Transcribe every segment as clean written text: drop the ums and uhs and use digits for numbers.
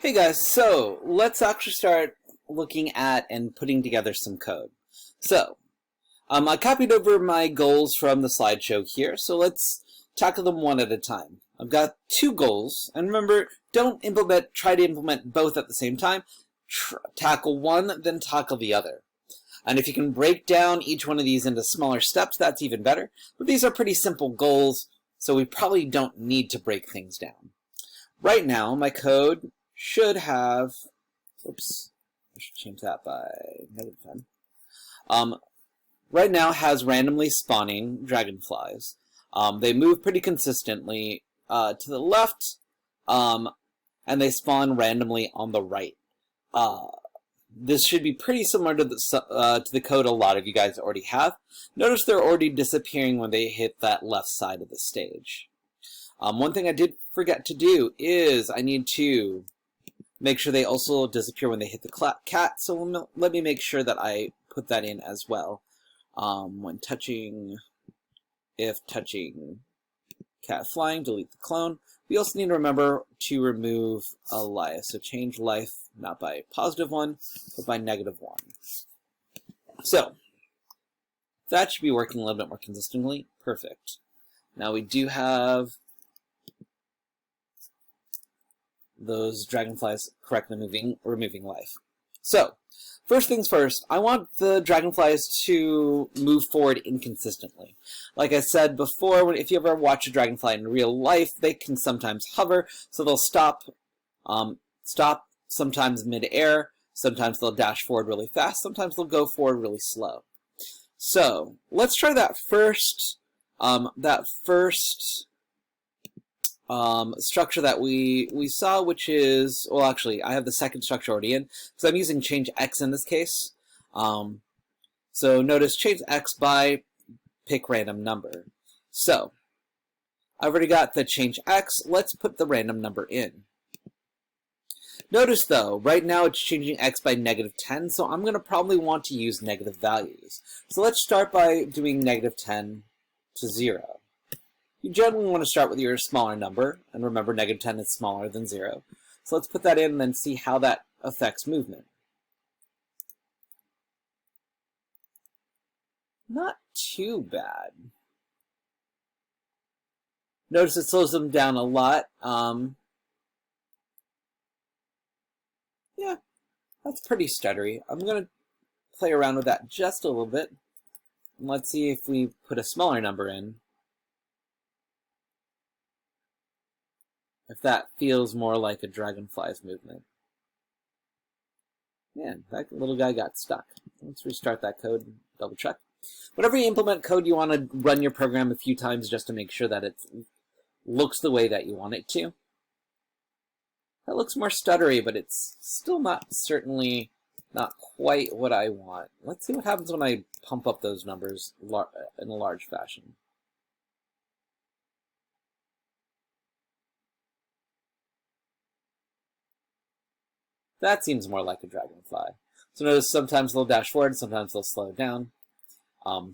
Hey guys, so let's actually start looking at and putting together some code. So, I copied over my goals from the slideshow here, so let's tackle them one at a time. I've got two goals, and remember, try to implement both at the same time. Tackle one, then tackle the other. And if you can break down each one of these into smaller steps, that's even better. But these are pretty simple goals, so we probably don't need to break things down. Right now, my code should have, oops, I should change that by -10. Right now has randomly spawning dragonflies. They move pretty consistently to the left, and they spawn randomly on the right. This should be pretty similar to the code a lot of you guys already have. Notice they're already disappearing when they hit that left side of the stage. One thing I did forget to do is I need to make sure they also disappear when they hit the cat, so let me make sure that I put that in as well. When touching, if touching cat flying, delete the clone. We also need to remember to remove a life, so change life not by +1, but by -1. So, that should be working a little bit more consistently. Perfect. Now we do have those dragonflies correctly removing life. So, first things first, I want the dragonflies to move forward inconsistently. Like I said before, if you ever watch a dragonfly in real life, they can sometimes hover, so they'll stop sometimes mid-air, sometimes they'll dash forward really fast, sometimes they'll go forward really slow. So, let's try that first structure that we saw, which is, well, actually, I have the second structure already in, because I'm using change x in this case. So notice change x by pick random number. So, I've already got the change x, let's put the random number in. Notice though, right now it's changing x by -10, so I'm going to probably want to use negative values. So let's start by doing -10 to 0. You generally want to start with your smaller number, and remember -10 is smaller than 0. So let's put that in and then see how that affects movement. Not too bad. Notice it slows them down a lot. Yeah, that's pretty stuttery. I'm going to play around with that just a little bit. And let's see if we put a smaller number in, if that feels more like a dragonfly's movement. Man, that little guy got stuck. Let's restart that code and double check. Whenever you implement code, you want to run your program a few times just to make sure that it looks the way that you want it to. That looks more stuttery, but it's still certainly not quite what I want. Let's see what happens when I pump up those numbers in a large fashion. That seems more like a dragonfly. So notice sometimes they'll dash forward, sometimes they'll slow down.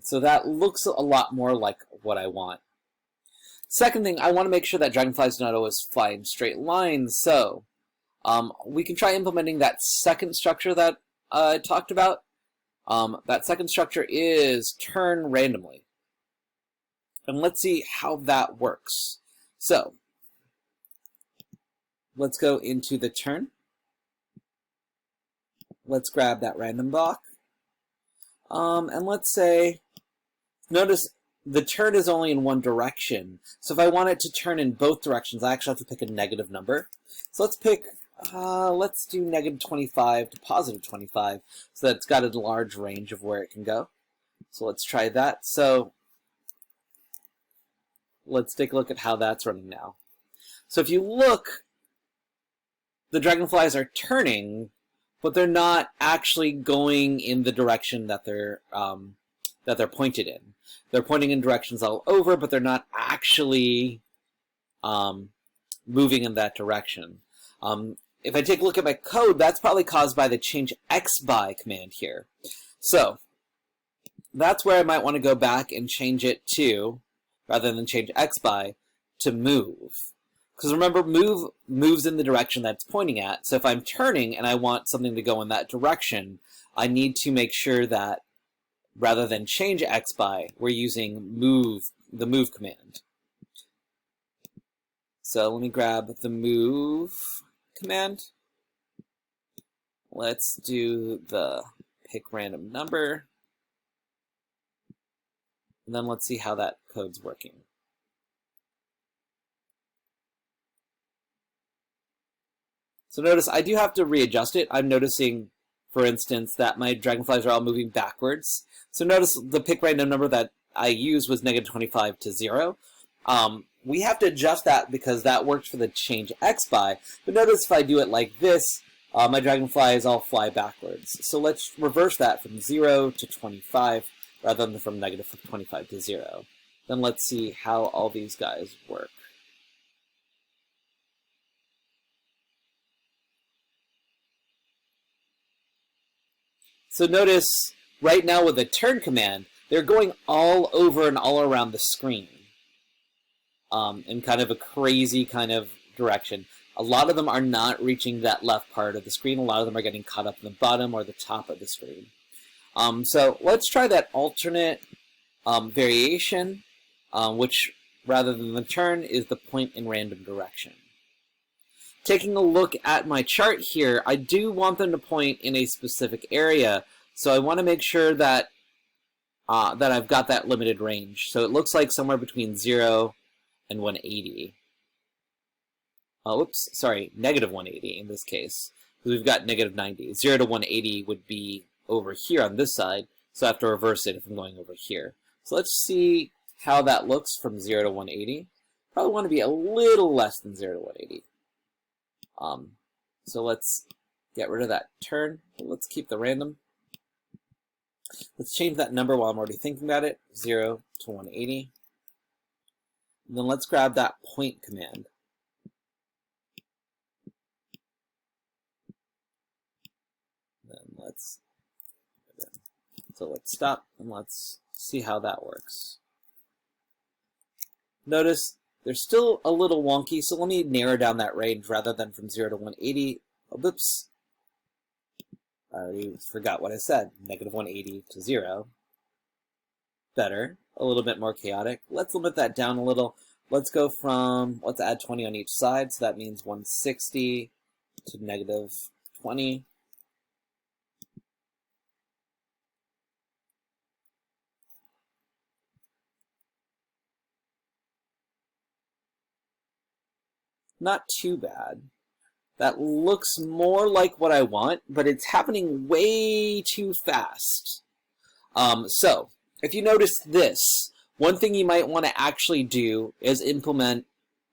So that looks a lot more like what I want. Second thing, I want to make sure that dragonflies don't always fly in straight lines, so we can try implementing that second structure that I talked about. That second structure is turn randomly. And let's see how that works. So, let's go into the turn. Let's grab that random block. And let's say, notice the turn is only in one direction. So if I want it to turn in both directions, I actually have to pick a negative number. So let's pick, let's do -25 to +25, so that it's got a large range of where it can go. So let's try that. So let's take a look at how that's running now. So if you look, the dragonflies are turning, but they're not actually going in the direction that they're pointed in. They're pointing in directions all over, but they're not actually moving in that direction. If I take a look at my code, that's probably caused by the change x by command here. So that's where I might want to go back and change it to, rather than change x by, to move. Because remember, move moves in the direction that it's pointing at. So if I'm turning and I want something to go in that direction, I need to make sure that rather than change x by, we're using the move command. So let me grab the move command. Let's do the pick random number. And then let's see how that code's working. So notice I do have to readjust it. I'm noticing, for instance, that my dragonflies are all moving backwards. So notice the pick random number that I used was -25 to 0. We have to adjust that because that worked for the change x by. But notice if I do it like this, my dragonflies all fly backwards. So let's reverse that from 0 to 25 rather than from -25 to 0. Then let's see how all these guys work. So notice right now with the turn command, they're going all over and all around the screen in kind of a crazy kind of direction. A lot of them are not reaching that left part of the screen. A lot of them are getting caught up in the bottom or the top of the screen. So let's try that alternate variation, which rather than the turn is the point in random direction. Taking a look at my chart here, I do want them to point in a specific area, so I want to make sure that that I've got that limited range. So it looks like somewhere between 0 and 180. Oops, sorry, -180 in this case, because we've got -90. 0 to 180 would be over here on this side, so I have to reverse it if I'm going over here. So let's see how that looks from 0 to 180. Probably want to be a little less than 0 to 180. So let's get rid of that turn. Let's keep the random. Let's change that number while I'm already thinking about it. 0 to 180. And then let's grab that point command. Then let's stop and let's see how that works. Notice they're still a little wonky, so let me narrow down that range rather than from 0 to 180. Oh, whoops. I already forgot what I said. -180 to 0. Better. A little bit more chaotic. Let's limit that down a little. Let's go from, let's add 20 on each side, so that means 160 to -20. Not too bad. That looks more like what I want, but it's happening way too fast. So, if you notice this, one thing you might want to actually do is implement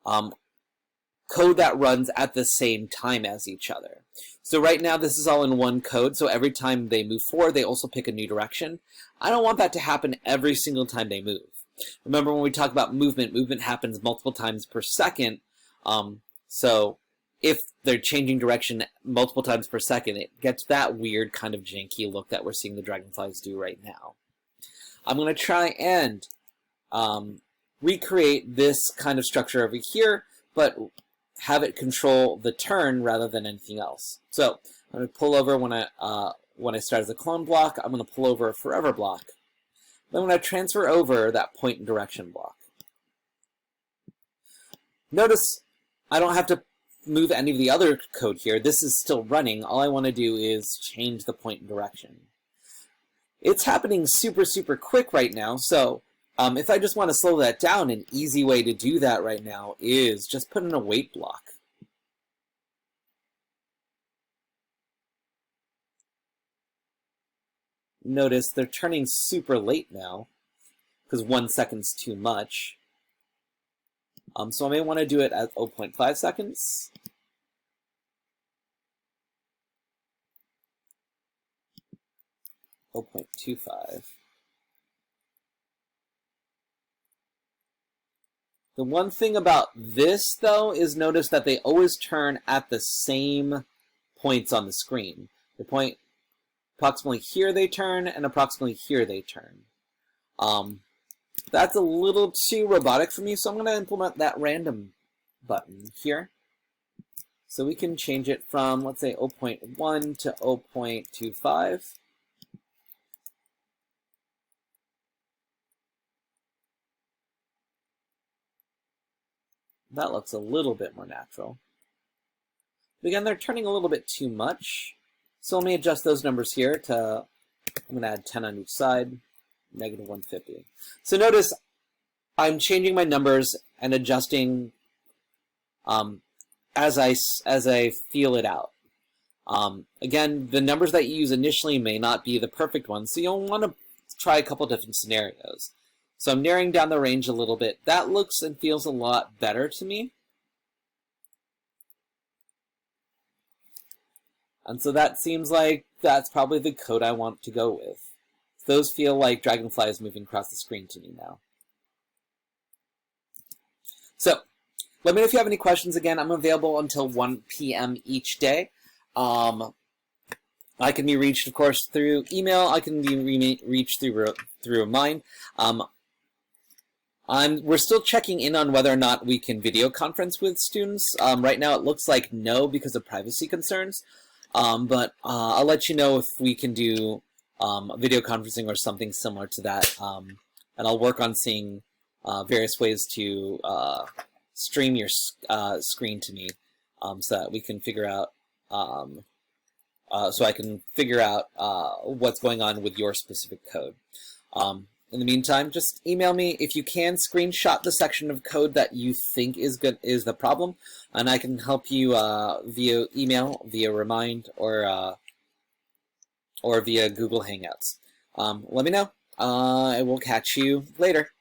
code that runs at the same time as each other. So right now this is all in one code, so every time they move forward, they also pick a new direction. I don't want that to happen every single time they move. Remember when we talk about movement, movement happens multiple times per second. So if they're changing direction multiple times per second, it gets that weird kind of janky look that we're seeing the dragonflies do right now. I'm going to try and recreate this kind of structure over here, but have it control the turn rather than anything else. So I'm going to pull over when I start as a clone block. I'm going to pull over a forever block. Then I'm going to transfer over that point and direction block. Notice I don't have to move any of the other code here. This is still running. All I want to do is change the point and direction. It's happening super, super quick right now, so if I just want to slow that down, an easy way to do that right now is just put in a wait block. Notice they're turning super late now, because 1 second's too much. So I may want to do it at 0.5 seconds. Oh, 0.25. The one thing about this, though, is notice that they always turn at the same points on the screen. The point approximately here they turn, and approximately here they turn. That's a little too robotic for me, so I'm going to implement that random button here. So we can change it from, let's say, 0.1 to 0.25. That looks a little bit more natural. But again, they're turning a little bit too much. So let me adjust those numbers here to, I'm going to add 10 on each side, negative 150. So notice I'm changing my numbers and adjusting as I feel it out. Again, the numbers that you use initially may not be the perfect ones, so you'll want to try a couple different scenarios. So I'm narrowing down the range a little bit. That looks and feels a lot better to me. And so that seems like that's probably the code I want to go with. Those feel like dragonflies moving across the screen to me now. So let me know if you have any questions. Again, I'm available until 1 p.m. each day. I can be reached, of course, through email. I can be reached through Remind. We're still checking in on whether or not we can video conference with students. Right now it looks like no because of privacy concerns. But I'll let you know if we can do video conferencing or something similar to that. And I'll work on seeing various ways to stream your screen to me so that we can figure out, so I can figure out what's going on with your specific code. In the meantime, just email me if you can. Screenshot the section of code that you think is the problem, and I can help you via email, via Remind, or via Google Hangouts. Let me know. I will catch you later.